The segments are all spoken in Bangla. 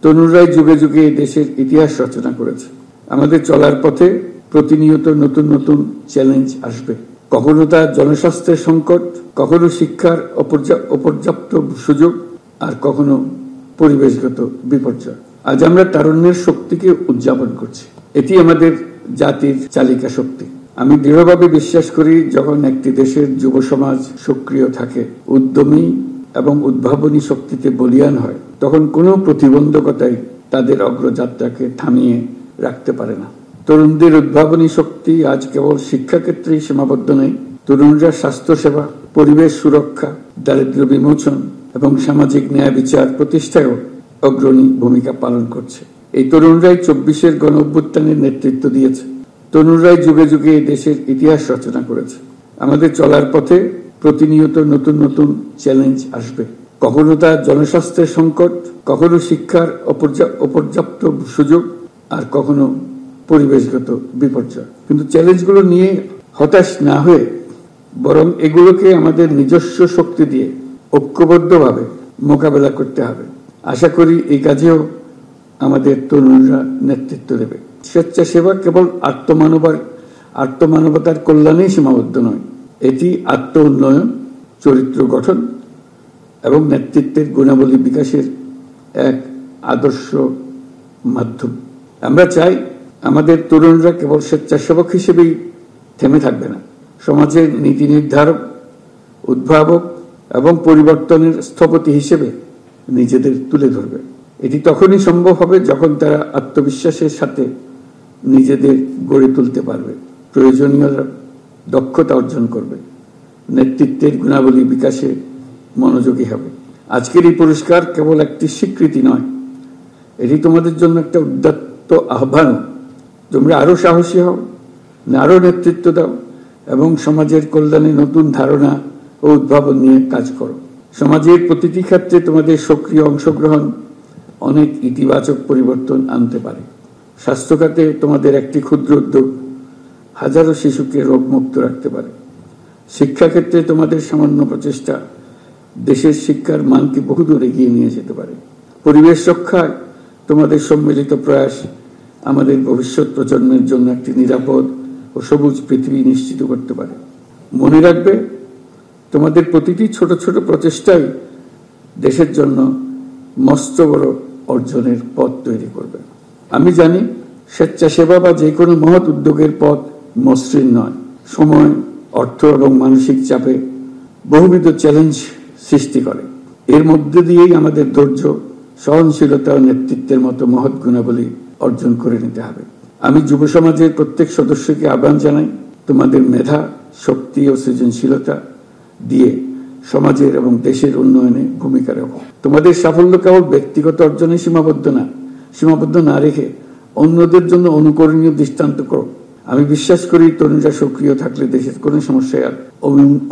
তরুণরাই যুগে যুগে এই দেশের ইতিহাস রচনা করেছে। আমাদের চলার পথে প্রতিনিয়ত নতুন নতুন চ্যালেঞ্জ আসবে। কখনো তা জনস্বাস্থ্যের সংকট, কখনো শিক্ষার অপর্যাপ্ত সুযোগ, আর কখনো পরিবেশগত বিপর্যয়। আজ আমরা তারুণ্যের শক্তিকে উদযাপন করছি। এটি আমাদের জাতির চালিকা শক্তি। আমি দৃঢ়ভাবে বিশ্বাস করি, যখন একটি দেশের যুব সমাজ সক্রিয় থাকে, উদ্যমী এবং উদ্ভাবনী শক্তিতে বলীয়ান হয়, তখন কোনো প্রতিবন্ধকতাই তাদের অগ্রযাত্রাকে থামিয়ে রাখতে পারে না। তরুণদের উদ্ভাবনী শক্তি আজ কেবল শিক্ষাক্ষেত্রেই সীমাবদ্ধ নয়। তরুণরা স্বাস্থ্যসেবা, পরিবেশ সুরক্ষা, দারিদ্র্য বিমোচন এবং সামাজিক ন্যায় বিচার প্রতিষ্ঠায়ও অগ্রণী ভূমিকা পালন করছে। এই তরুণরাই ২৪-এর গণ অভ্যুত্থানের নেতৃত্ব দিয়েছে। তরুণরাই যুগে যুগে এই দেশের ইতিহাস রচনা করেছে। আমাদের চলার পথে প্রতিনিয়ত নতুন নতুন চ্যালেঞ্জ আসবে। কখনো তা জনস্বাস্থ্যের সংকট, কখনো শিক্ষার অপর্যাপ্ত সুযোগ, আর কখনো পরিবেশগত বিপর্যয়। কিন্তু চ্যালেঞ্জগুলো নিয়ে হতাশ না হয়ে বরং এগুলোকে আমাদের নিজস্ব শক্তি দিয়ে ঐক্যবদ্ধভাবে মোকাবেলা করতে হবে। আশা করি এই কাজেও আমাদের তরুণরা নেতৃত্ব দেবে। স্বেচ্ছাসেবা কেবল আত্মমানবতার কল্যাণেই সীমাবদ্ধ নয়, এটি আত্ম উন্নয়ন, চরিত্র গঠন এবং নেতৃত্বের গুণাবলী বিকাশের এক আদর্শ মাধ্যম। আমরা চাই আমাদের তরুণরা কেবল স্বেচ্ছাসেবক হিসেবেই থেমে থাকবে না, সমাজের নীতি নির্ধারক, উদ্ভাবক এবং পরিবর্তনের স্থপতি হিসেবে নিজেদের তুলে ধরবে। এটি তখনই সম্ভব হবে যখন তারা আত্মবিশ্বাসের সাথে নিজেদের গড়ে তুলতে পারবে, প্রয়োজনীয় দক্ষতা অর্জন করবে, নেতৃত্বের গুণাবলী বিকাশে মনোযোগী হবে। আজকের এই পুরস্কার কেবল একটি স্বীকৃতি নয়, এটি তোমাদের জন্য একটা উদাত্ত আহ্বান। তোমরা আরো সাহসী হও, আরো নেতৃত্ব দাও এবং সমাজের কল্যাণে নতুন ধারণা ও উদ্ভাবন নিয়ে কাজ করো। সমাজের প্রতিটি ক্ষেত্রে তোমাদের সক্রিয় অংশগ্রহণ অনেক ইতিবাচক পরিবর্তন আনতে পারে। স্বাস্থ্য খাতে তোমাদের একটি ক্ষুদ্র উদ্যোগ হাজারো শিশুকে রোগমুক্ত রাখতে পারে। শিক্ষাক্ষেত্রে তোমাদের সামান্য প্রচেষ্টা দেশের শিক্ষার মানকে বহুদূর এগিয়ে নিয়ে যেতে পারে। পরিবেশ রক্ষায় তোমাদের সম্মিলিত প্রয়াস আমাদের ভবিষ্যৎ প্রজন্মের জন্য একটি নিরাপদ ও সবুজ পৃথিবী নিশ্চিত করতে পারে। মনে রাখবে, তোমাদের প্রতিটি ছোট ছোট প্রচেষ্টাই দেশের জন্য মস্ত বড় অর্জনের পথ তৈরি করবে। আমি জানি স্বেচ্ছাসেবা বা যে কোনো মহৎ উদ্যোগের পথ মসৃণ নয়। সময়, অর্থ এবং মানসিক চাপে বহুবিধ চ্যালেঞ্জ সৃষ্টি করে। এর মধ্যে দিয়েই আমাদের ধৈর্য, সহনশীলতা ও নেতৃত্বের মতো মহৎ গুণাবলী অর্জন করে নিতে হবে। আমি যুব সমাজের প্রত্যেক সদস্যকে আহ্বান জানাই, তোমাদের মেধা, শক্তি ও সৃজনশীলতা দিয়ে সমাজের এবং দেশের উন্নয়নে ভূমিকা রাখো। তোমাদের সাফল্য কেবল ব্যক্তিগত অর্জনে সীমাবদ্ধ না রেখে অন্যদের জন্য অনুকরণীয় দৃষ্টান্ত করো। আমি বিশ্বাস করি, তরুণরা সক্রিয় থাকলে দেশের কোনো সমস্যায় আর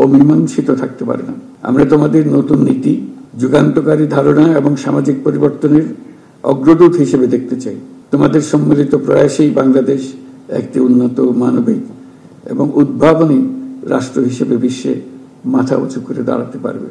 অমীমাংসিত থাকতে পারে না। আমরা তোমাদের নতুন নীতি, যুগান্তকারী ধারণা এবং সামাজিক পরিবর্তনের অগ্রদূত হিসেবে দেখতে চাই। তোমাদের সম্মিলিত প্রয়াসেই বাংলাদেশ একটি উন্নত, মানবিক এবং উদ্ভাবনী রাষ্ট্র হিসেবে বিশ্বে মাথা উঁচু করে দাঁড়াতে পারবে।